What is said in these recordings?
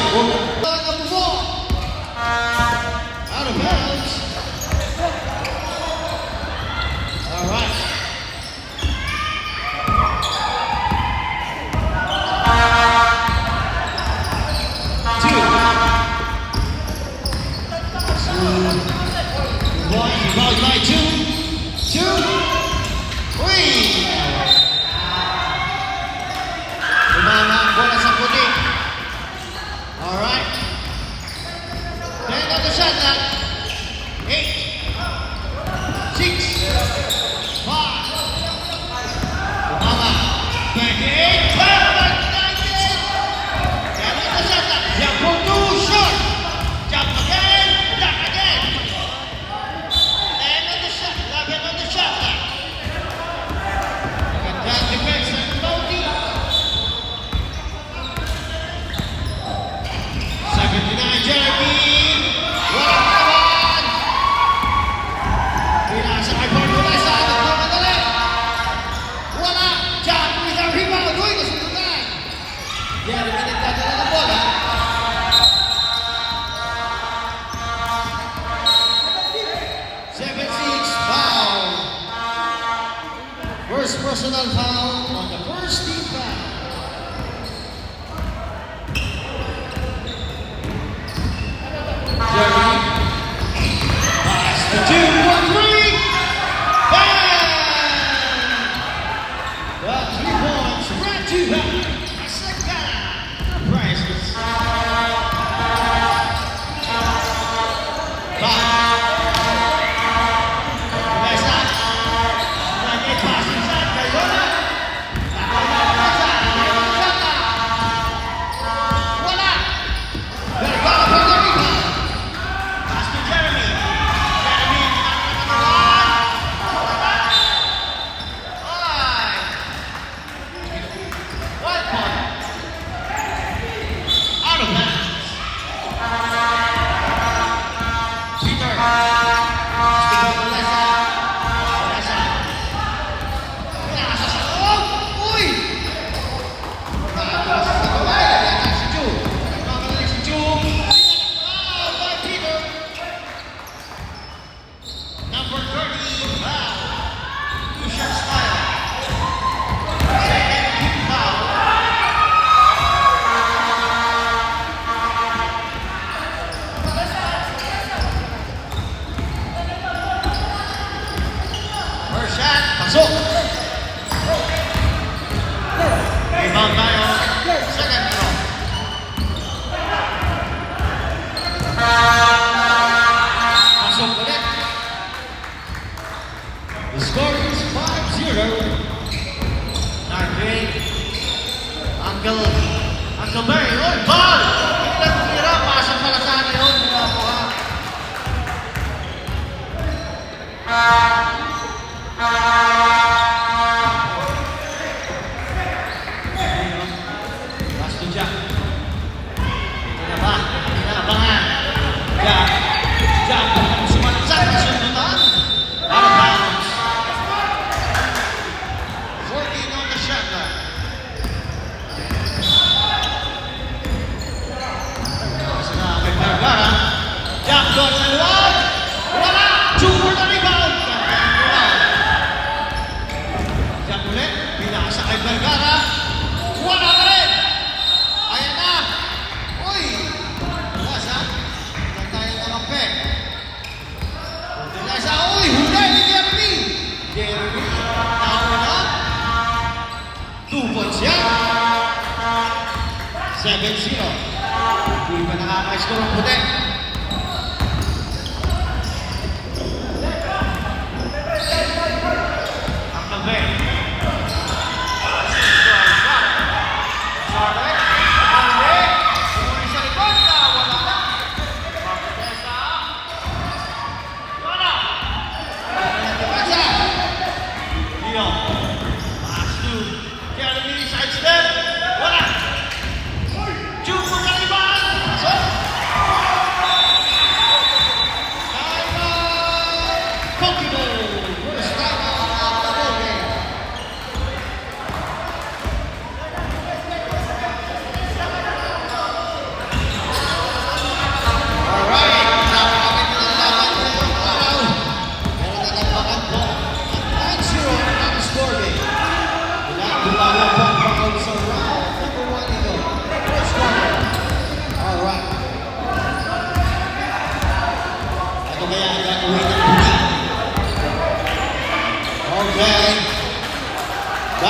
Number 4. Out of bounds. All right. Boys, by 2, 2, 3. Tumama ang bola sa puti. Alright. 10 on the shot clock. 8, 6, 5. Tumama. 28, 12, 19. 10 on the shot clock. Jump for 2, short. Jump again, block again. 10 on the shot, 11 on the shot clock. That defense and Modi. 79, Jeremy. Walang naman. Pinasa kay Fortaleza. Nagmamadali. Wala. Jack with a rebound. Uy, kasundutan. Jeremy nagdadala ng bola. Foul. First personal foul on the first team foul. Jeremy. Pass to 2, 1, 3. Bang! The 3 points brought to you by Sakana Prices. Pasok! Rebound tayo. Second throw. Pasok ulit. The score is 5-0. Okay. Uncle Barry. Oh, ball! Hindi na tumira. Pasok pala sa akin yun. Mula po ha. Hindi pa nakaka-score ang puti. Ang Calvin.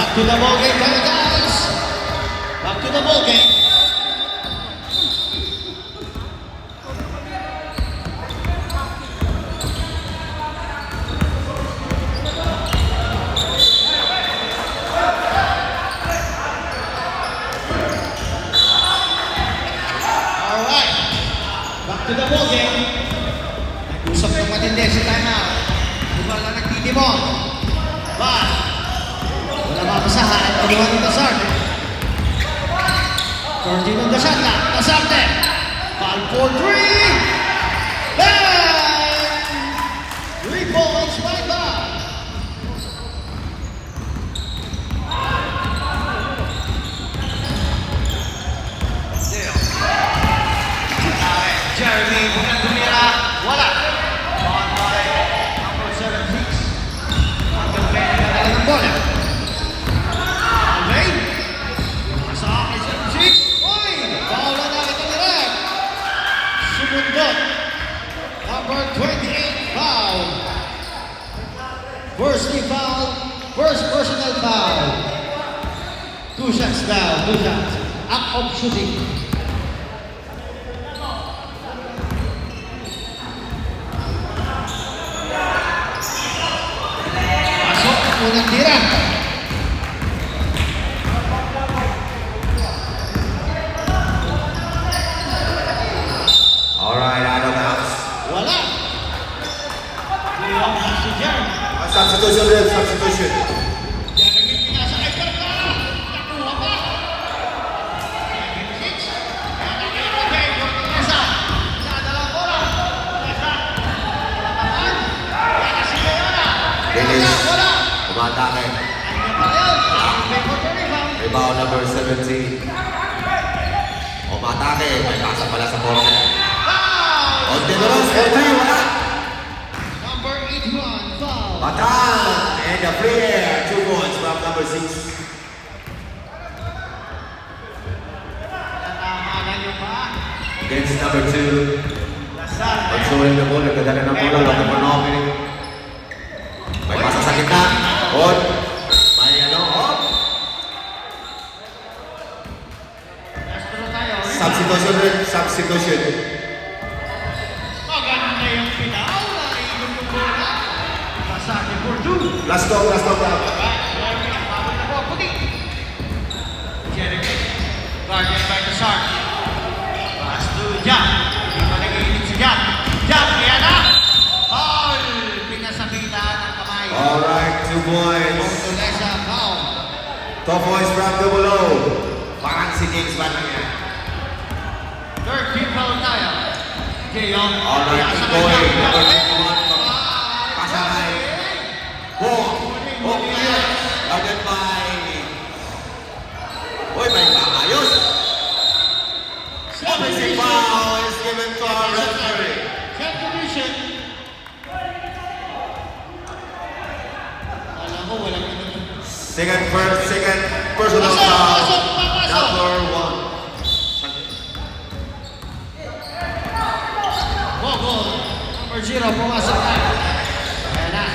Back to the ball game, tayo guys. Back to the ball game. Alright. Back to the ball game. Nag-usap ng matindi sa timeout. Bumala na nagtitimon. But, wala mapasahan. Iniwan ng Dasarte. 14 on the shot clock. Dasarte. Foul for 3. And 3 points by Bob. Jeremy Bukan-Dumira. Wala. On by number 76. Hanggang pwede na talaga ng bola. Alvay. Sa akin 76. Uy! Foul na namin ang direct. Sumundot. Number 28 foul. Firstly foul. First personal foul. 2 shots down. 2 shots. Up of shooting. Pasok. Unang tira. Alright, out of bounds. Wala. Clear off si Jeremy. Substitution rin, substitution. Jeremy pinasa kay Vergara. Nakuha pa. 76. Kaya nakita kay Fortaleza. Nadala bola. Fortaleza. Lapangan. Kaya si Leona. Finish. Wala. Umatake. Ano pa rin? May quarter rebound. Rebound number 17. Umatake. May pasa pala sa corner. Foul! Ontiveros for 3, wala. Number 81, foul. Batang. And the free air. 2 points from number 6. Tatamagan niyo pa. Against number 2. Lasal. Controlling the ball. Nagdadala ng bola. Lock up on opening. May pasa sa gitna. On. May ano. Off. Nastro tayo. Substitution rin. Substitution. Maganda yung pinaw. Naiinom yung bola. Pasake for 2. Last talk lang. Jeremy, bawal na po. Puti. Jeremy. Guarded by the Shark. Pass to Jack. Hindi pa nag-iinit si Jack. Jack, kaya na. Foul. Pinasabitan ng kamay. Alright, 2 points. Fortaleza, foul. 2 points from Double O. Parang si James Van lang yan. Third team foul tayo. Jayong. Alright, Pinasa keep kay going. Jack. Number 21. Pasakay. Boom. Boom yan. Guarded by... Uy, may paayos. Offensive foul is given to our referee. Subdivision. Alam ko, walang ano. Second personal Pasok, foul. pasok, papasok. Number 1. Bogo. Number 0, pumasok na. Ayan na.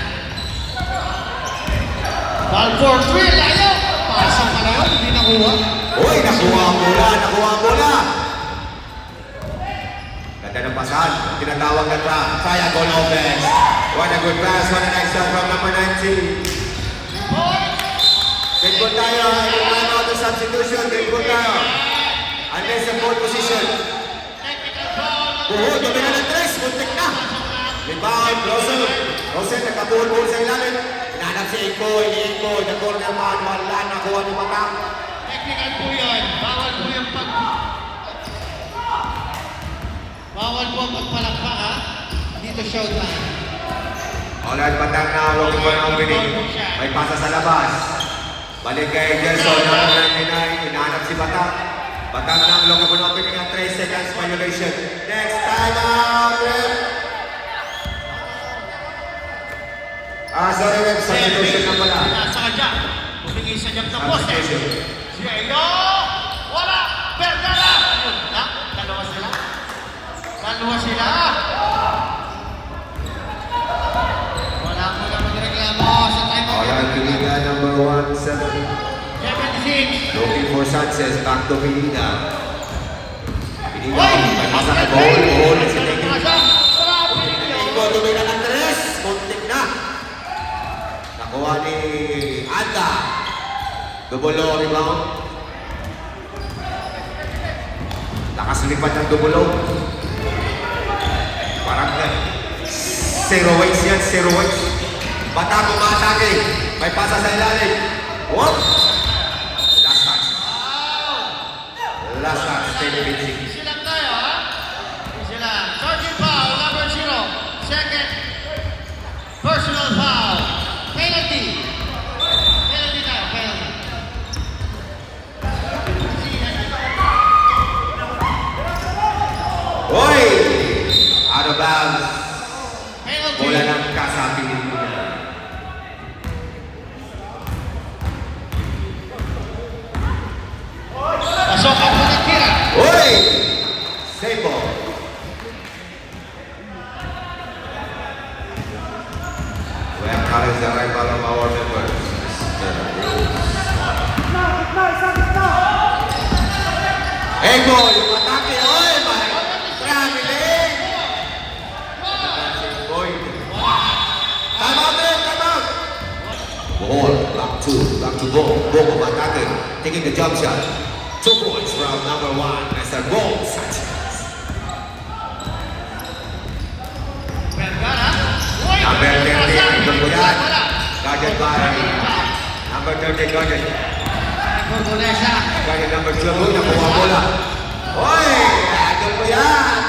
Ball for 3, layo. Pasok pa na yun, hindi nakuha. Uy, nakuha ang bola. Ganda ng pasan. Tinatawag na trap. Sayang goal offense. What a good pass. What a nice shot from number 19. Good goal tayo. Everyone out the substitution. Good goal tayo. Unless the ball position. Technical foul. Oo, dumi na ng 3. Muntik na. Rebound. Rosen, nagkabuhol-buhol sa ilalim. Hinanap si Ikoy. The corner man. Wala. Nakuha ni Batang. Technical po yun. Bawal po yung Bawal po ang pagpalakpak, ha? Dito showtime. Alright, Batang na. Looking for an opening. May pasa sa labas. Balik kay Gerson. Number 99. Hinahanap si Batang. Batang na. Looking for an opening at 3 seconds violation. Next time out. Sorry, Web. Substitution na pala. Nasa ka dyan. Tumingin sa dyan ng poste. Substitution. Siya, wala! Vergara! Ayun, na? Dalawa sila. Wala mo na magreklamo sa time out. Alright, Piliga number 1, 7. Looking for Sanchez, back to Pineda. Pineda, may pasa na ball. Ball, si Teki. Iko, tuloy na Andres. Muntik na. Nakuha ni Anda. Double low rebound. Lakas lipat ng double low. Parang zero weights yan, zero weights. Bata kumasake. May pasa sa ilalim. Whoop! Last touch. Last touch, Stay Vinci. Easy lang tayo, ha? Easy lang. Sergeant foul, number 0. Second, personal foul. Penalty. Penalty tayo, penalty. Hoy! Out of bounds. Penalty. Bola ng kasapi ni Luna. Pasok ang pagkakira. Hoy! Save ball. We have courage the arrival of our members. Ego, yung atake. Hoy! Grabe din! Boy. Time out there, time out! Ball, back to ball. Ball of attacking, taking the jump shot. 2 points from number 1 as a goal. Sanchez. Vergara. Uy, Number 30, Vergara. Gulbuyan. Wala. Guarded by number 30, guarded. Fortaleza. Guarded number 12, nakuha bola. Hoy! Gulbuyan!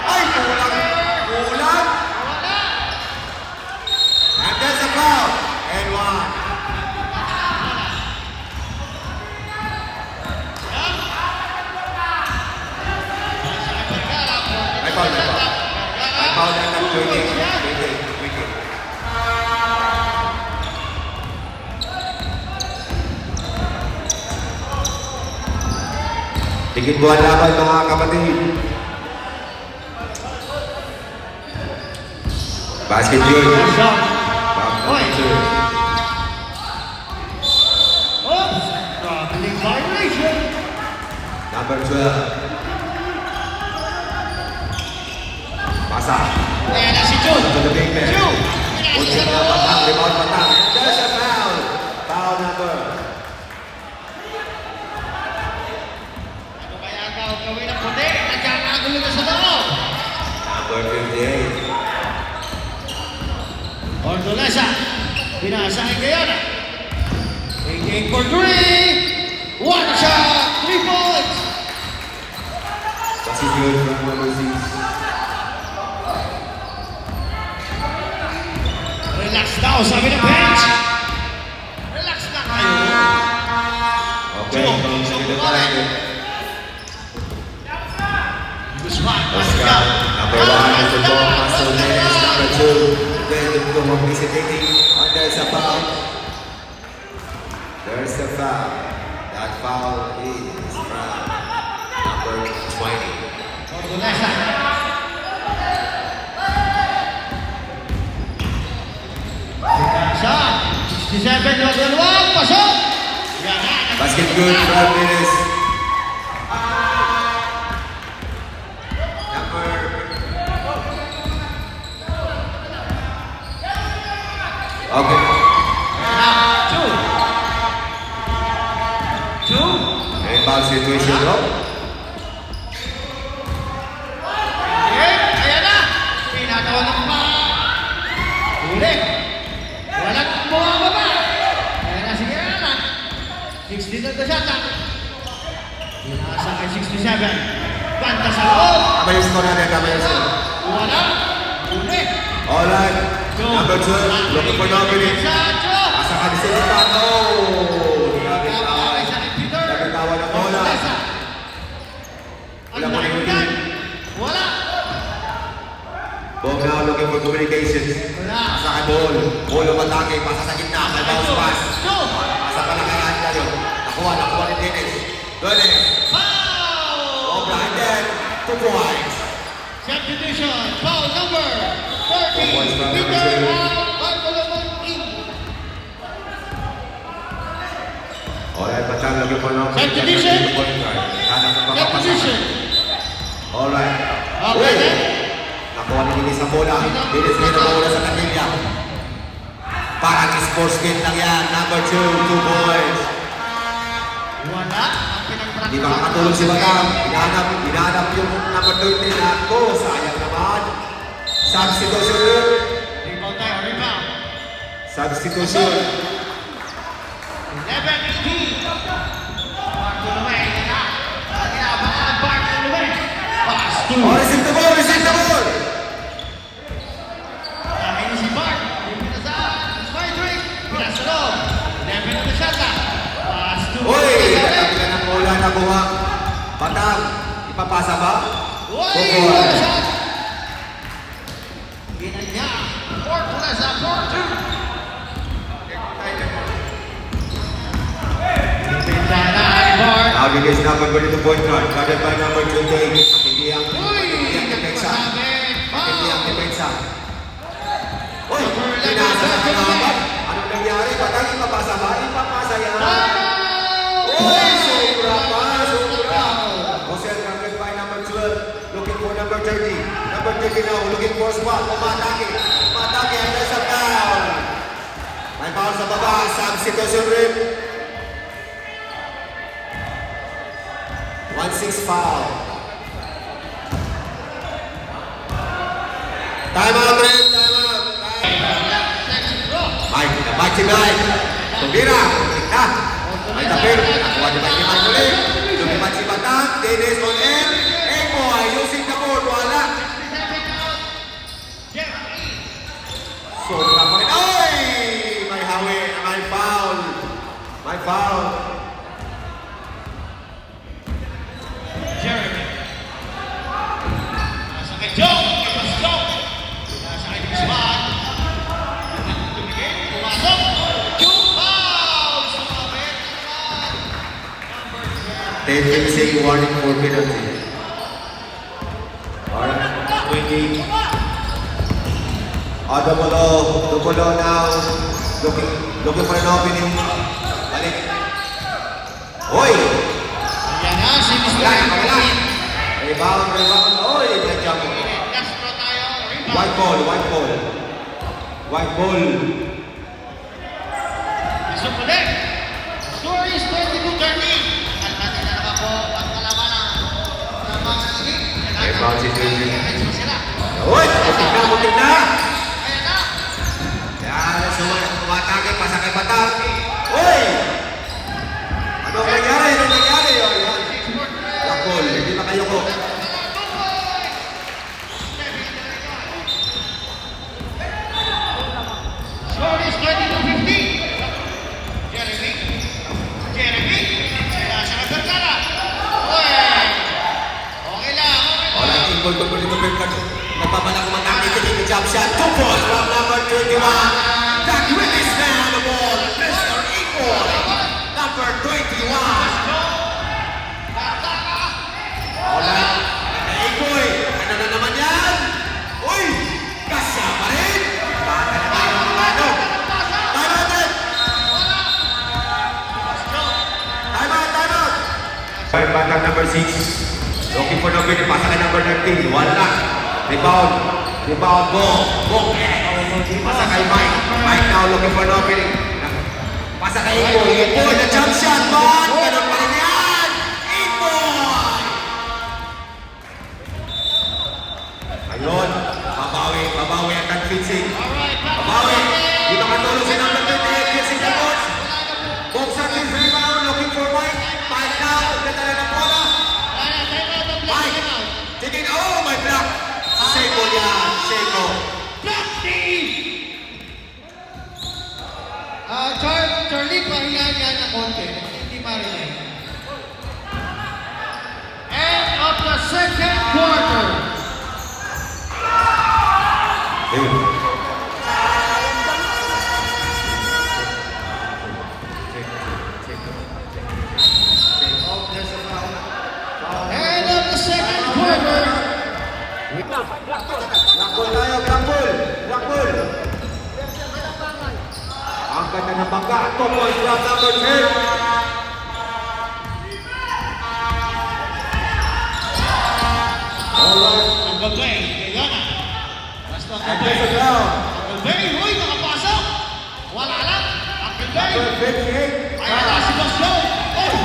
Ay, kulang! Kulang! Wala. And there's a foul. And 1. I found that foul. I found that at 20. Tingin mo ang laban mga kapatid. Basket yun. Oops! Traveling violation. Number 12. Pasa. Ayan na si June. To the big man. June! Unting na patang, rebound patang. There's a foul. Foul number. Ano kaya gawin ng puti? Nandiyan na gulo na sa loob. Number 58. Fortaleza. Pinasa kay Guyana. 88 for 3. One shot. 3 points. That's his good from overseas. Relax daw, sabi ng bench. Relax na kayo. Okay, from the line. Guzman. Oscar, number 1 is the ball. Pastor Menes, number 2. Then the goal of hesitating. And there's a foul. There's a foul. That foul is from number 20. Fortaleza. Pinasa. 67 yung dalawang. Pasok. Yan na. Basket good from Menes. Number okay. Two. Inbound situation, no? Ayan na. Pinatawa ng pa. Huli. Walang bumababa. Ayan na si Guyana. 60 na shot na. Pinasa kay 67. Banta sa loob. Tama yung score natin, tama yung score. Wala. Huli. Alright. Number 12, looking for Dominic. Sancho. Asa ka di sa lipat. Oh! Grabe Tama tawa. kay San Peter. Grabe tawa ng bola. Fortaleza. Ang Wala mo layo rin yan. yun. Wala. Bog now looking for communications. Wala. Asa ka ball. Ball of atake. Pasa sa gitna. May bounce pass. Two. Asa ka lang kailangan kayo. Nakuha ni Dennis. Dennis. Foul. Obra and then 2 points. Substitution, foul number 30. Points from number Peter two. Bartolomeu in. Alright, Batang looking for an opening. Set position. Point guard. Hanap ng Set papapasa. position. Alright. Okay, Uy! then. Nakuha ni Bilis ang bola. Bilis kayo na bola sa kanilya. Parang sports game lang yan. Number 2 points. Wala. Ang pinag-practice. Hindi makakatulong si Batang. Hinahanap yung number 13 na ako. Sayang naman. Substitution yun. Rebound tayo, rebound. Substitution. 11-18. Bartolome, yan na. Ang kinabangan ng Bartolome. Pass to. Oh, receive the ball! Receive the ball! Dahil ni si Bart. Pinasa sa Smart-Trick. Pinasa sa loob. 11 na shot na. Pass to. Uy! Nagkakita ng bola na buha. Batang, ipapasa ba? Uy! Bukol. Wala shot. Ginanya. Fortaleza, 4-2. Pintana ni Bart. Now because number 22 point guard, guarded by number 28. Hindi ang Uy! depensa. Sabi. Hindi ang Foul. depensa. Uy! Pinasa na kalaban. Anong nangyari? Batang, ipapasa ba? Ipapasa yan. Uy! Sobra pa! Sobra! Jose guarded by number 12. Looking for number 30. Number 30 now. Looking for spot. Umatake. Umatake. And there's a foul. May foul sa baba. Substitution rim. 1-6 foul. Time out, Ren. Time out. Mike si Mike. Tumira. Tingnan. May tapir. Nakuha ni Mike ulit. Lumipat si Batang. Dennis on end. Eko ay using the board. Wala. Sobra pa rin. Ay! May hawi. May foul. May foul. Jeremy. Nasa kay Joe. Kay Pasco. Nasa kay Biswan. Tumigil. Pumasok. Joe foul. Sumabit. Number 10 say warning for penalty. Alright, 20. Dupulo now. Looking for an opening. Balik. Hoy! Yan na si Mr. Wala. Rebound. Oy, may jump. Castro tayo. Rebound. White ball. White ball. Pasok ulit. Score is 22-13. At natin na naman po ang kalabanan ng mga naging. Rebound situation. Defense pa sila. Oy, mutik na. Ayan na. Yan, sumatake pa sa kay Batang. Oy! Anong nangyari? Oh, yan. White ball. Hindi makayoko. Score is 22-15. Jeremy. Nasa Vergara. Uy! Okay lang. Alright, involved ko dito pero nagpabalak ko matake taking the jump shot. 2 points from number 21. The greatest man on the ball, Mr. Equal. Number 21. Alright, Equal. Ano na naman yan? Uy! Kasya pa rin! Bata na tayo ng mga ano. Time out! Time out number 6. Looking for number 2. Pasa kay number 13. Wala. Rebound. Bong. Pasa kay Mike. Mike now looking for an opening. Pasa kay Ipoy. The jump shot. But ganun pa rin yan. Ipoy. Ayun. Babawi ang convincing. Babawi. Dito katulong si number 38. Kissing the coach. Bong sa his rebound. Looking for Mike. Mike now. Nagdala ng bola. Mike. Tingin. Oh, my block. Seko yan. Seko. Black team! Charlie, pahiya niya ng konti. Hindi marinig. End of the second quarter. End of the second quarter. Blackball tayo, blackball. Ang ganda ng bangka. 2 points from number 10. Uncle Bay, ngayon na. Basta Uncle And Bay. there's a ground. Uncle Bay, huy, nakapasok. Wala lang. Uncle Bay. Number 58. Ayan na si Boss Joe. Oh!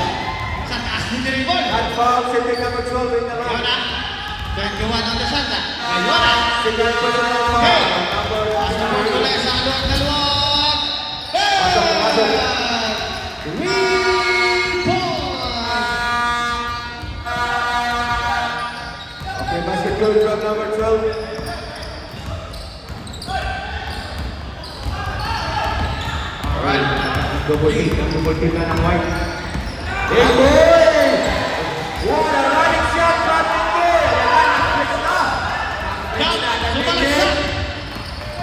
Sa taas ni Diribon. And foul, sitting number 12 in the Ngayon round. na. 21 on the Santa. Ngayon na. Second personal foul. Hey! Number Pasok mo 1. ulit sa aluang dalawang. Pasok, pasok. 3 points. Okay, basket good from number 12. Alright, double team na ng white. Hey boy! What a running shot from Miguel! Yan, sumalagsak.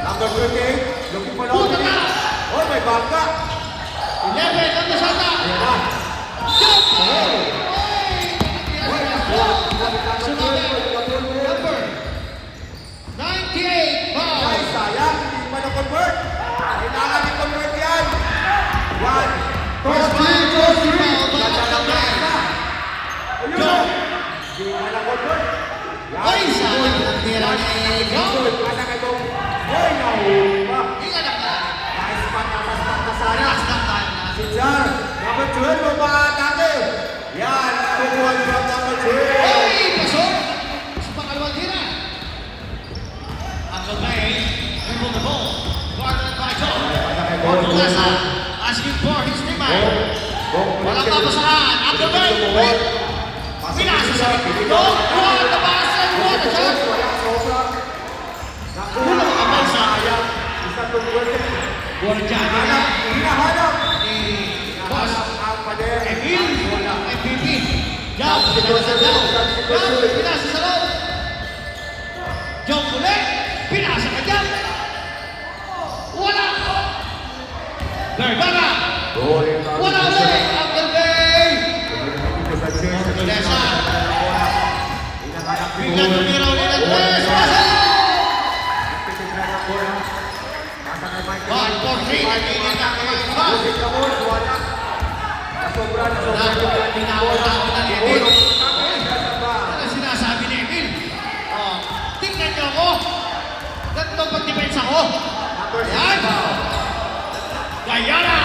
Number 28, looking for Puta na. Oh, may bangka! 11 on the Santa. Ayan na. Jump ball. Sumali. Number 98 foul. Ay, sayang, hindi pa na-convert. Kailangan i-convert yan. One, First foul, first foul, by Uncle Bay. Ayun! Hindi pa na-convert. Yan. Ay, sayang ang tira ni Joe. Good. Pasa kay Bong. Ay, nahuli pa. Ingat ang tayo. Nice spot na sa spot na sana. Last na tayo na. Si Jar, number 12 mo ba atake? Yan, kukuhan from number 12. Ay, pasok. Sa pangalawang tira. Uncle Bay, remove the ball. Guarded by Joe. Portulasa, asking for his teammate. Walang papasahan. Uncle Bay, wait. Pinasa sa gitna. What the basket? What the shot? Wala sobra. Wala mga bansa. Sayang. Isa converted. Guardian Hinahanap. ni Boss Ang pader. Emil, MVP. Jump, pinasa sa loob. Jump, pinasa sa loob. Jump ulit. Pinasa ka dyan. Wala. Vergara. Wala ulit. Uncle Bay. Portulasa. Biglang tumira ulit ang tres. Pasok. 1 for 3. Nagiging na kayo. Tinawag-tawag na ni Emil. Ano sinasabi ni Emil? Oh, tingnan niyo ako. Ganito pag-depensa ko. Ayan. Kaya na.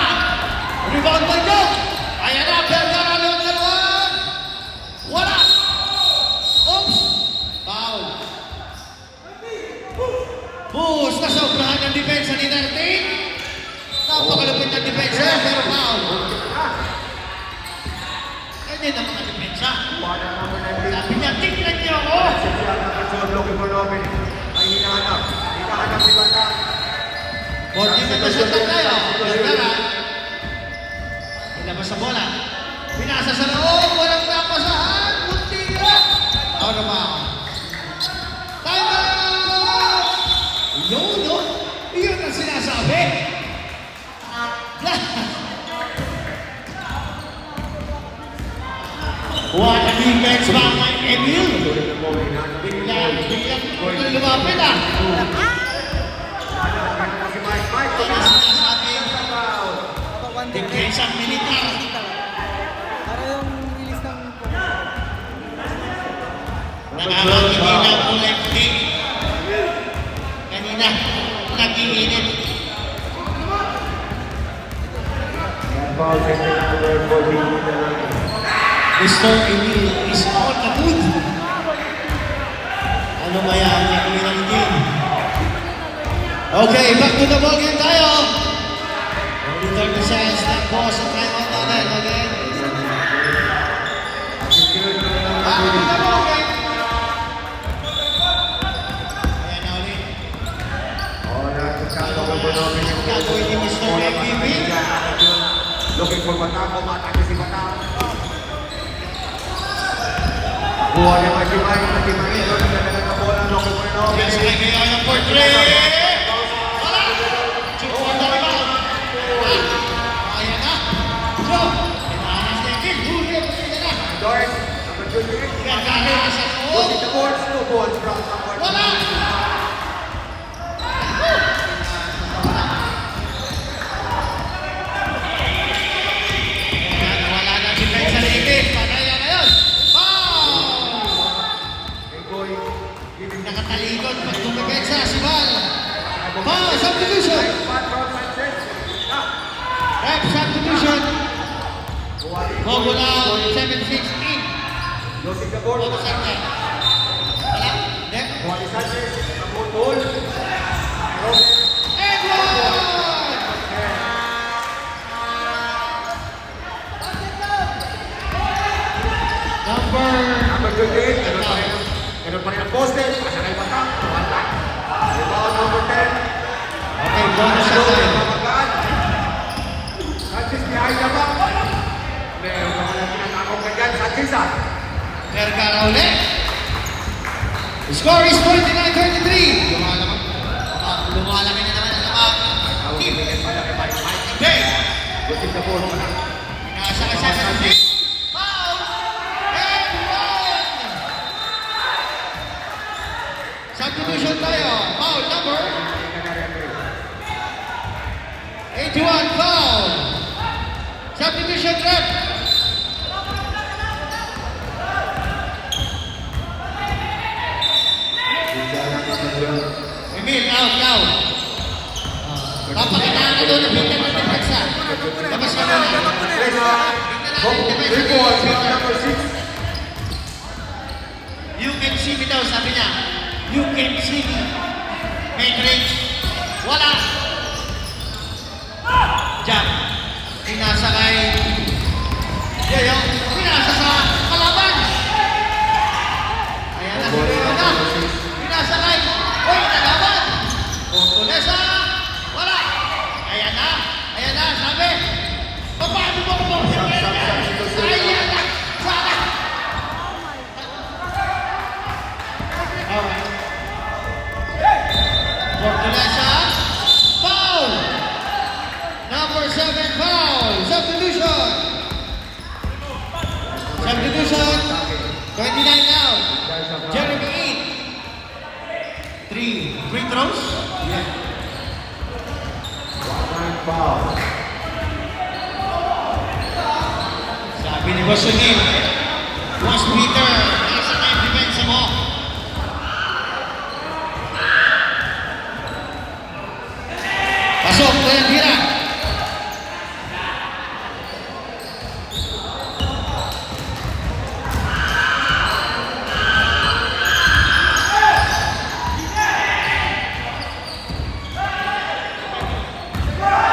Rebound by Joe. Ayan na. Vergara lang dalawang. Wala. Oops. Foul. Bus, nasobrahan ng depensa ni Dartin. Napakalupit ng depensa pero foul. Hindi na mga depensa. Sabi niya, tingnan niyo ako. Boarding na sa tayo. Vergara. Ilabas sa bola. Pinasa sa loob. Walang napasahan. Kunti na. Out of bounds. Time out! No. Iyon ang sinasabi. What a defense ba kay Emil? Biglang lumapit ah. Ano sinasabi? Depensa militar. Para yung release ng Nakakakiti na po lefty. Kanina, nag-iinit. Mr. Emil is on the mood. Ano maya ang gagawin ng game? Okay, back to the ball game tayo. Only 30 seconds na po sa time out natin, okay? Back to the ball game. Ayan na ulit. Gagawin ni Mr. MVP. Looking for Batako, matake si Batako. Buha niya Matibay, ito na talaga bola, looking for Novi. Yes, I may on the portrait. Wala. Chip for the rebound. Ayan na. Joe. Pinahanas na yung huli. Pagkita na. Doris, number 28. Gagana sa loob. The boards, no balls from someone. Wala. Wala na si Pensa David. Patay na ngayon. Foul. Hey boy, giving Losing the ball. Bonus set niya. Wala. Then, Juan Sanchez, Ramon Paul. and one! Number 28, ganun pa rin ang poste. Pasa kay Batak. Wala. Rebound number 10. Okay, bonus set tayo. Mamagaan. Sanchez behind the back. Meron ka lang pinatakaw ka dyan. Sanchez ah. Vergara ulit. The score is 49-33. Lumalaki na naman ang mga team. Okay. Losing the ball. Nasa ka 17. Foul! And one! Substitution tayo. Foul number 81. Foul. Substitution rep. Emil, out. Papakitaan ka doon ng bigyan ng depensa. Labas ka doon. Number 6. You can see me daw, sabi niya. You can see me. Matrix. Wala. Jump. Pinasa kay... Yayo. Pinasa sa kalaban. Ayan na. Ayan na. Pinasa kay... Uy, nalaban. Fortaleza. Wala. Ayan na. Ayan na, sabi. Paano mo ko? Ayan na. Sana. Alright. Fortaleza. Foul. Number 7 foul. Substitution. 29 now. Jeremy 8. 3 free throws. Yeah. Foul. Sabi ni Boss Sunil, Boss Peter, nasa na yung depensa mo. Pasok, walang hira.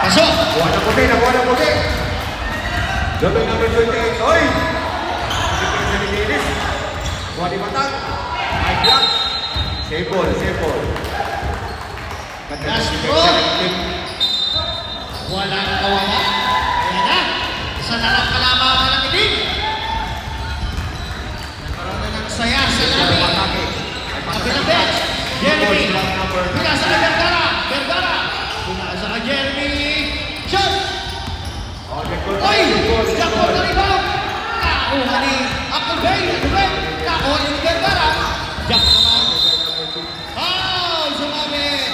Pasok! Nakuha na puti. Double number 28. Oy! Sikip sa Milinis. Kuha ni Batang. High block. Save ball. Last throw. Walang kawala. Ayan na. Isa na lang kalamangan ng itig. Nagkaroon na ng saya sa labi. Kabilang bench. Jeremy. Pinasa kay Vergara. Pinasa kay Jeremy. Shot! Oy! Jackpot na rebound! Nakuha ni Applebay. Nakuha ni Vergara. Jack naman. Foul! Sumabit.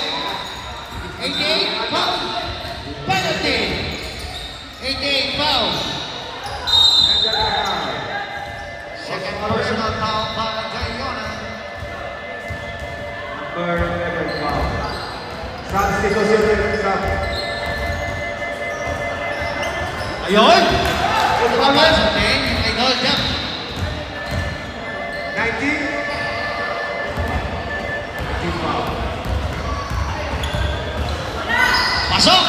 88 foul. Penalty. 88 foul. Second personal foul para kay Yona. Number 11 foul. Substitution sub. Ayun! Tama sa atin. Kay Noel Jump. 19 foul. Pasok!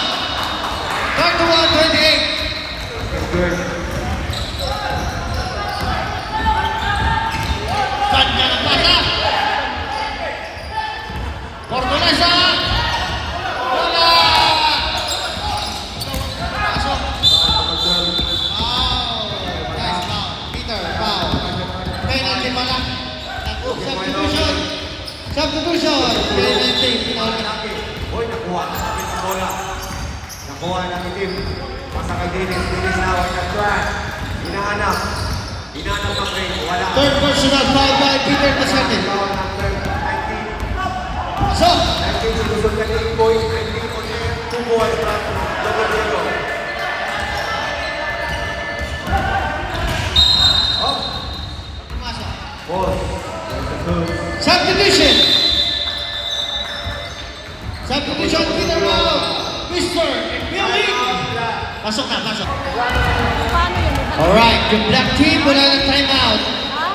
31-28. Good. Kanya ng pasa. Fortaleza. Wala! Pasok. Foul. Nice foul. Peter, foul. Penalty pala. Substitution. Penalty. Penalty. Hoy, nakuha na sa akin ang bola. Nakuha ng itim. Pasa kay Dinis na away ng trash. Hinahanap ang ring. Wala. Third personal foul by Peter Casante. Foul number 19. Pasok. 19 sinusod ka ni Boy. 19 on air. 2 balls from double zero. Oh, Pumasok. ball. Substitution. Substitution, Peter Rao. Mr. Billy. Pasok na, pasok. Paano yun? Alright, yung black team, wala ng timeout. Ha?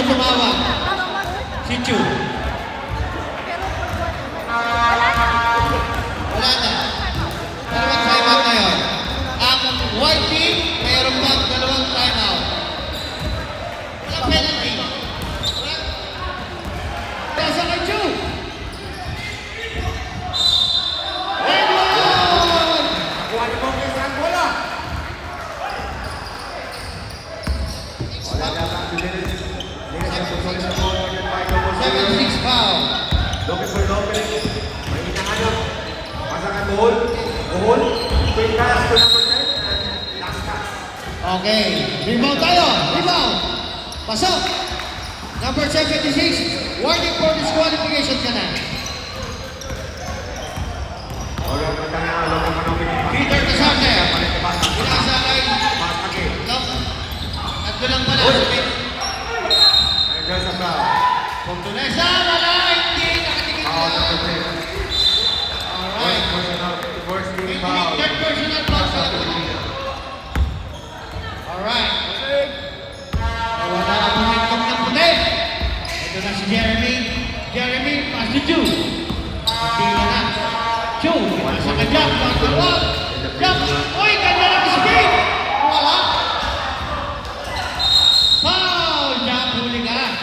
tumawag. Si Chu. Wala na. Dalawang timeout na yun. Ang white team, mayroon pang dalawang timeout. Walang penalty. Nasa kay Chu. And one! Kuha ni Bong isang bola. Wala na si Dennis. Dennis ang susunod sa bola ng Michael Bosio. 7-6 foul. Looking for the opening. May hinahanap. Pasangan Bohol. Bohol. Quick pass to number 10. And last pass. Okay, rebound tayo. Rebound. Pasok. Number 76. Warning for disqualification ka na. Alright, matanga. Looking for the opening. Peter Casarte. Palit na basa. Pinasa kay Pass again. Love. At lang pala. And there's a foul. Fortunesa. Wala. Hindi. Nakatingin Foul ka. number 10. Alright. First team Hindi. foul. Third personal foul sa Alright. Wala ang momentum ng puti. Ito na si Jeremy. Jeremy, pass to Chu. Tingnan na. Chu, nasa ka jump. Pagkawag. Jump. Uy, ganda ng speed. Wala. Foul. Jump, huli ka.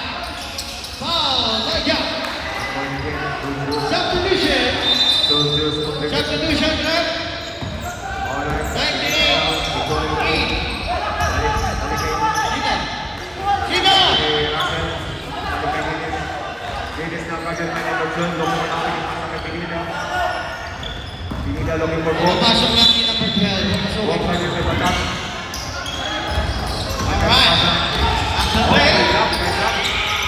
Foul. No jump. Substitution. Substitution, rep. 98. Sino? Looking for ball. Napasok lang ni number 12. Napasukin. Alright. Ang way.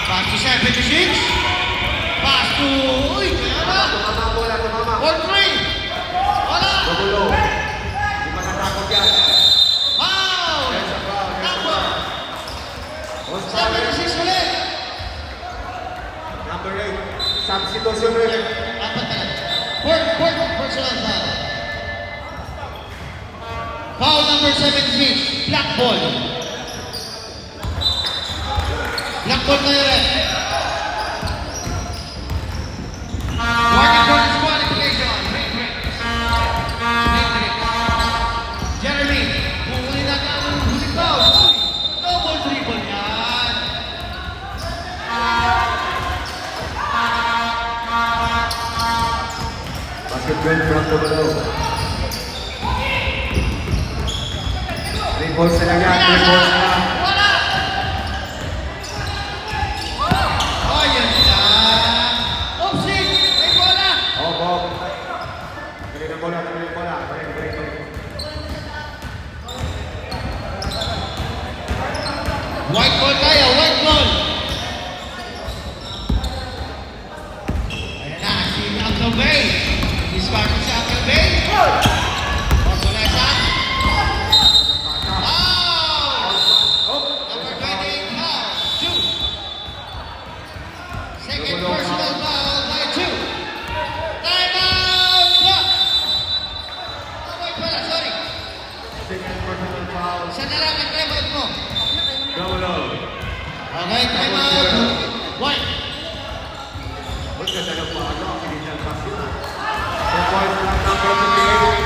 Pass to 76. Pass to... Uy, kaya na. Tumama bola, tumama. 4-3. Wala. Magulo. Di matatakot yan. Foul. There's a foul. Number Most foul. 76 ulit. Number 8. Substitution ulit. Apat na lang. Fourth personal foul. Foul number 76. Black ball. Black ball na yun. Warning for disqualification. Jeremy, huli na ka ng huli foul. Double dribble yan. Basket win from the below. 3 balls na lang yan. 3 balls na lang. Wala! Ayun na! Opsin! May bola! Oh, Bob. Galing ang bola, galing ang bola. Balik. White ball tayo, white ball! Ayan na, si Uncle Bay. Discard si Uncle Bay. Fortunesa. Foul! Number 28 foul. Chu. Second personal foul by Chu. Time out! Block! Oh, wait pala, sorry. Second personal foul. Isa na lang ang time out mo. Double. Okay, time out. White. Huwag ka talagang paano. Pinitang basket. 4 points lang number 28.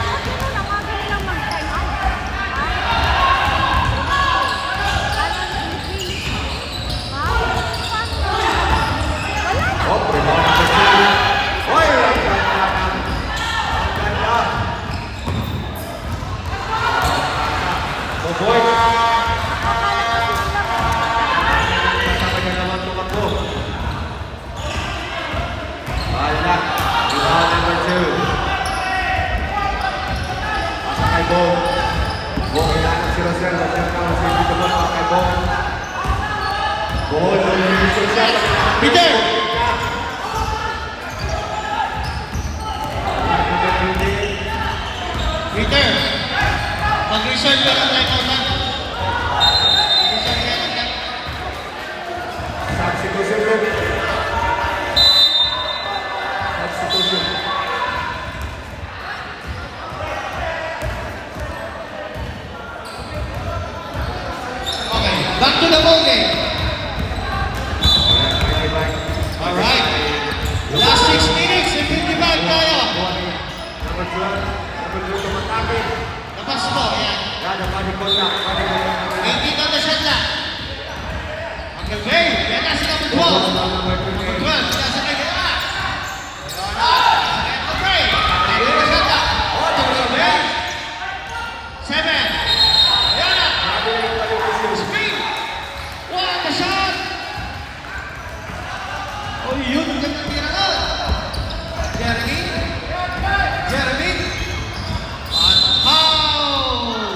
Oh, rebound number 2. Oy, ang ganda. Ang ganda. So, boys. Kasama niya naman tumakbo. Balak. Rebound number 2. Pasa kay Bong. Bong, inaanap si Rosel. Rosel ka. Rosel dito mo. Pasa kay Bong. Bong, lumilisip siya. Peter! Peter! Mag-reserve ka ng time out, ha? Mag-reserve ka ng time. Substitution room. Substitution. Okay, back to the ball game. Pasko, ayan. Yan, ang body contact. Body contact. 18 on the shot clock. Uncle Bay, yan na si number 12. Number 12, nasa kay Gaya. Uncle Bay, 18 on the shot clock. Uncle Bay. 7. Ayan na. Screen. What the shot. Oh, yun, ang ganda tira na. Jeremy. Jeremy. On foul.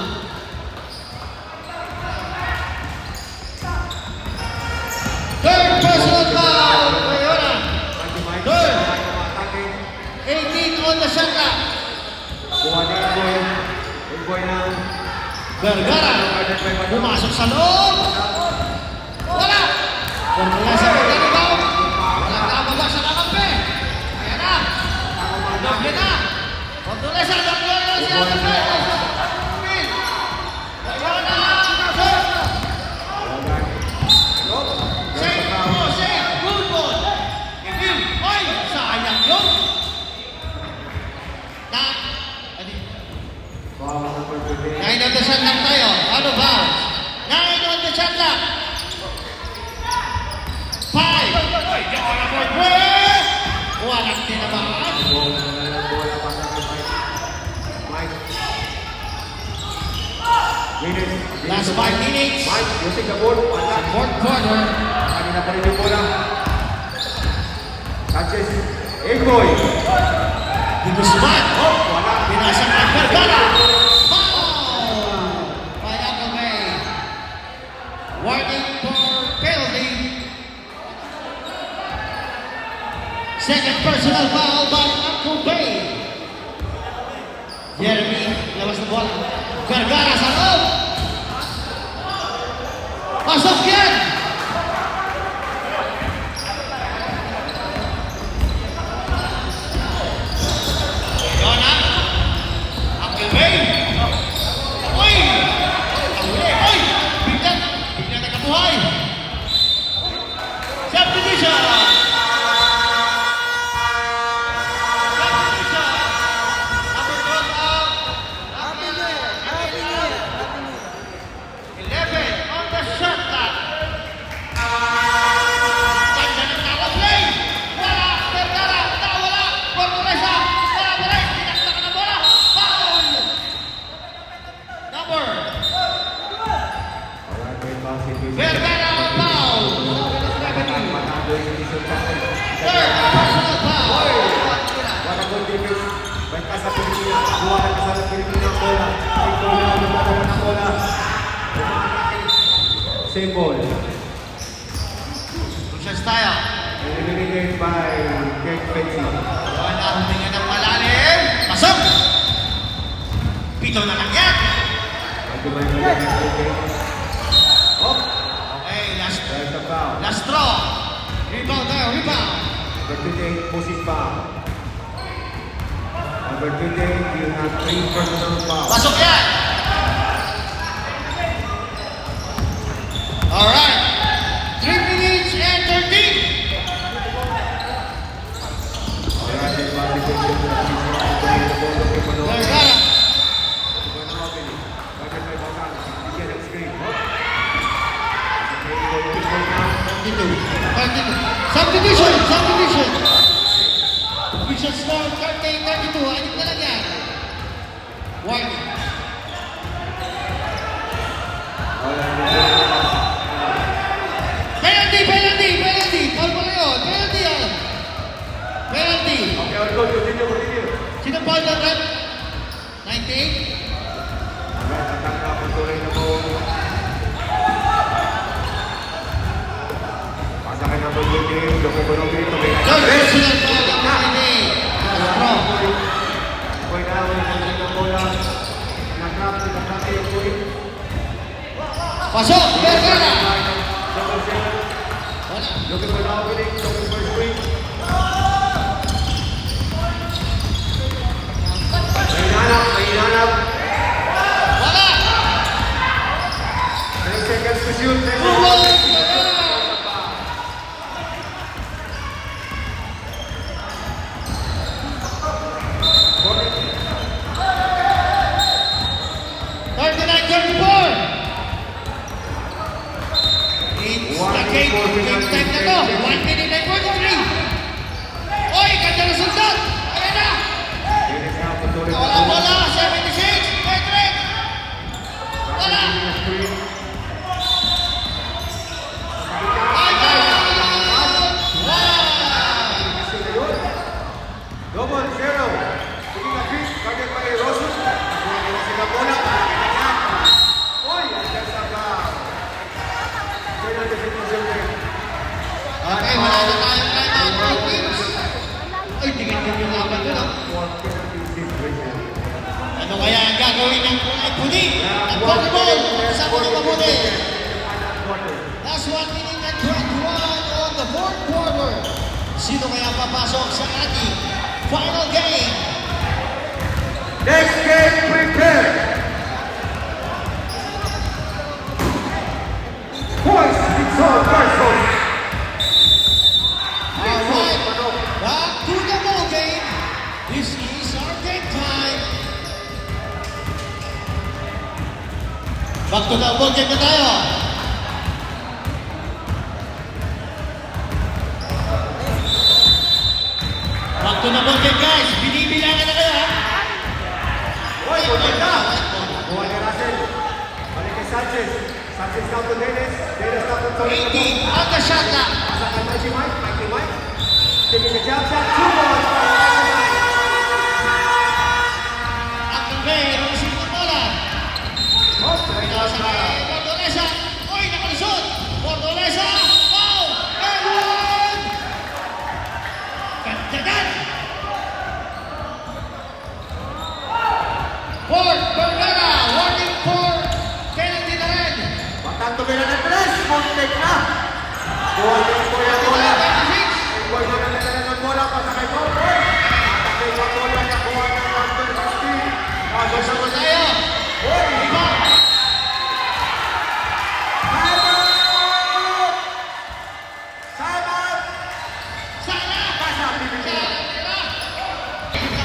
Third personal foul. Bayona. Third. 18 on the shot clock. Buwan na yung boy. Yung boy na. Vergara. Pumasok sa loob. Wala. Wala sa pagkalibaw. Walang nakababa sa kakampi. Ayan na. Doble na. Fortaleza. Doble na siya. Bayona. Save. Oh, save. Good ball. Emil. Oy. Sayang yun. Na. Ano? Wow, number 15. 9 on the shot clock tayo. Ano ba? 9 on the shot clock. 5. Ay, ako na for 3. Walang tinamaan. Bola pasang kay Mike. Minutes. Last 5 minutes. Mike, using the ball. Wala. Fourth quarter. Kanina pa rin yung bola. Sanchez. Boy. Di Guzman. Oh, wala. Pinasa kay Vergara. Foul. By Uncle Bay. Warning for penalty. Second personal foul by Uncle Bay. Jeremy, labas na bola. Vergara sa loob. Pasok yan. Yona. Uncle Bay. Uy! Ang huli. Uy! Bigyan. Bigyan nagkabuhay. Subdivision. Subdivision. Number 12 out. Happy New Year! Happy New Year! Happy New Year! 11 on the shot clock. Ganda ng nakaplay. Wala. Vergara. Wala. Fortaleza. Wala pa rin. Tinaktak na bola. Foul. Number. Wala pa yung bounce situation. Vergara foul. Matado yung decision sa akin. Third personal foul. Wala po defense. May ka sa Pilipinas. Buwan ka sa Pilipinas ng bola. Ay, bola. Lumabas ng bola. Same ball. Pushers tayo. Eliminated by Greg Fetzi. Wala huminga ng malalim. Pasok. Pito na lang yan. Nagdumay mo lang yung game. Oh! Okay, last There's the foul. last draw. Rebound tayo. Rebound. Number 28, Moses foul. Number 28, you have 3 personal fouls. Pasok yan. Alright. 3 minutes and 13. Alright, the body position of the ball of the Panoy. Vergara. Bakit may bawang? Bigyan ng screen. Okay, 32. Subdivision. Subdivision. Division score 30-32. Anik na lang yan. Warning. Penalty, penalty, penalty. Foul pala yun. Penalty yan. Penalty. Okay, on goal. Continue. Sino foul na rep? 98? Alright, tatangka po tuloy na po. Pasa kay number 28, Joko Bonobi. Third personal foul ng Friday. Pro. Boy na, ng bola. Natrap yung point. Pasok. Vergara. Double seven. Wala. Looking for the opening, looking for screen. May hinanap. Wala. Game time na to. 1 minute and 43. Oy, ganda na sundan. Ayan na. Wala bola. 76. Patrick. Wala. Double zero. Sige na, Chris. Kagad pa kay Rosus. Nakuha nila sila bola. Ganyan. Oy, ang sa ka. Okay, wala na tayong timeout. Both teams. Ay, tingin yung laban doon. Ano kaya ang gagawin ng kulay puti? Ang volleyball. Sa mga mabuti. Last 1 minute and 21 on the fourth quarter. Sino kaya papasok sa ating final game? Next game, prepare. Boys, it's all versus. Alright, back to the ball game. This is our game time. Back to the ball game na tayo. Back to the ball game, guys. Binibilangan na kayo, ha? Oy, balik na. Buwan ni Russell. Balik kay Sanchez. Sanchez down to Dennis. Dennis down to Tony. 18 on the shot clock. Asa kay Mikey Mike. Mikey Mike. Taking a jump shot. 2 balls for Mikey Mike. Ang Convey, receive ng bola. Oh, Pinasa kay Bordolesa. Uy, nakalusot. Bordolesa. Foul. And one. Kandagan. Ford Vergara. Warning for penalty na rin. Batang tumira ng tres. Montek na. Buwan ni Kuya Bola. 26. Buwan na nagdala ng bola. Pasa kay Boboy. Atakay ng bola. Nakuha ng number 16. Gusto mo tayo. Iba. Sana. Sana. Ang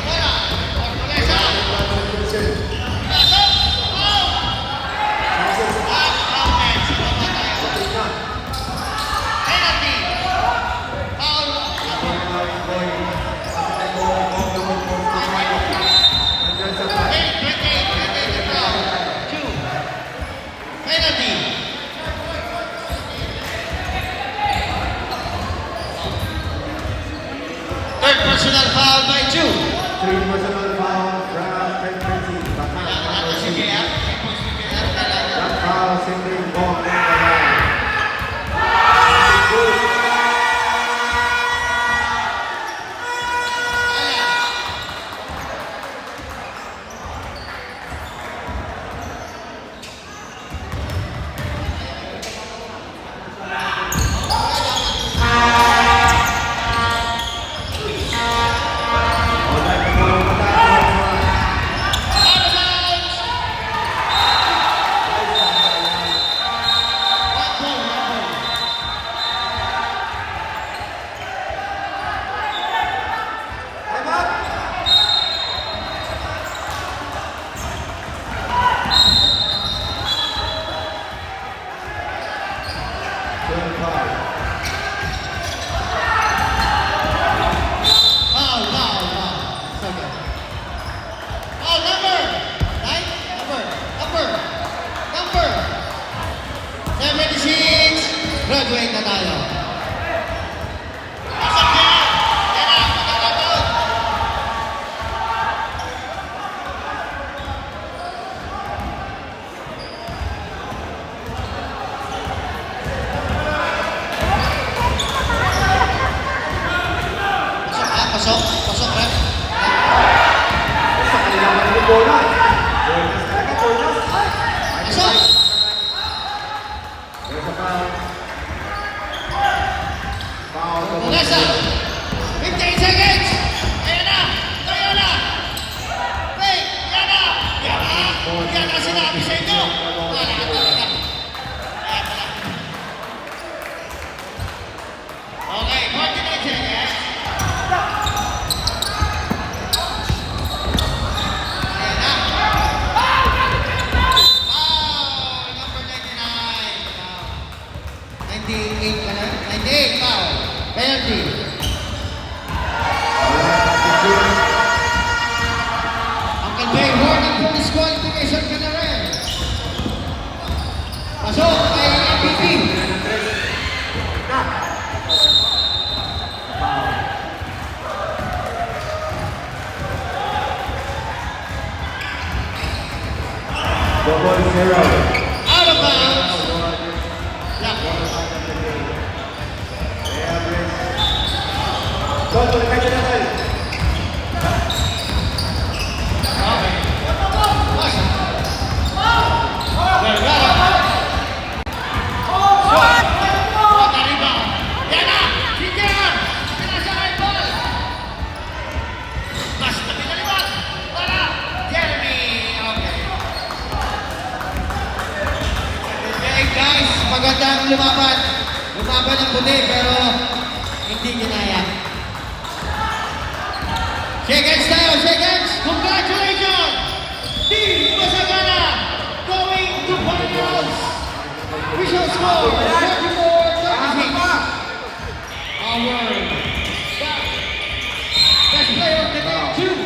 bola. Bordolesa. Pasok. Foul. At outlet. Sumama tayo. Penalty. Foul. Penalty. Third personal foul by 2. Personal foul from Penalty. Kailangan natin si JR. Kailangan. That foul sending ball in the line. Graduate na tayo. Pasok yan! Yan na! Pagkakataon! Pasok ha? Pasok? Pasok ref? Sa kanila man yung bola. Bonus talaga, bonus. Pasok! There's a foul. Foul. Pulesa! 15 seconds! Ayan na! Tayo na! Hey! Yan na! Yan na! Yan na sinabi sa inyo! Wala ka talaga. Ayan pala. Okay, 49 seconds. Ayan na. Foul! Number 99. 98 98 foul. Penalty. Uncle Bay, warning for disqualification ka na rin. Pasok kay MVP. Double zero. Out of bounds. Lock. Double national. Okay. Vergara. Shot. What a rebound. Yan na. Sindihan. Pinasa kay ball. Basta pinalibat. Para Jeremy. Okay. Okay guys, magandang lumaban. Lumaban ang puti pero hindi ginaya. Shake hands tayo, shake hands! Congratulations! Team Pasagana going to finals! Visual score, 34-36. Our best player of the game, 2.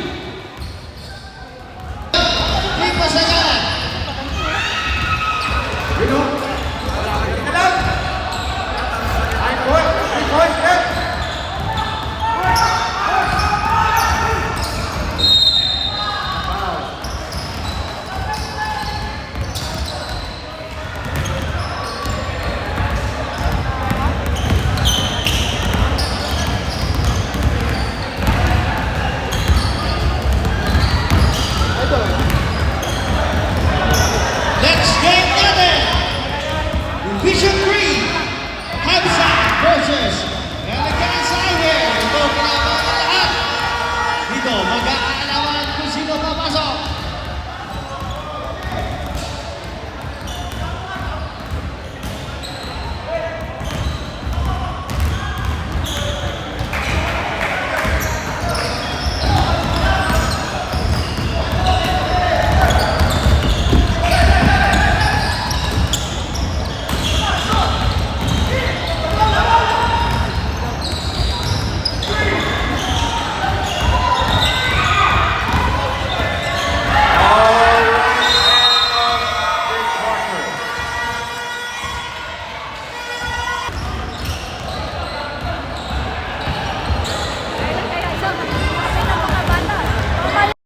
Team Pasagana. Let's get together. Division 3, Hamza versus Elegant Sider. Ito, kailangan lahat. Dito, mag-aalaman kung sino papasok.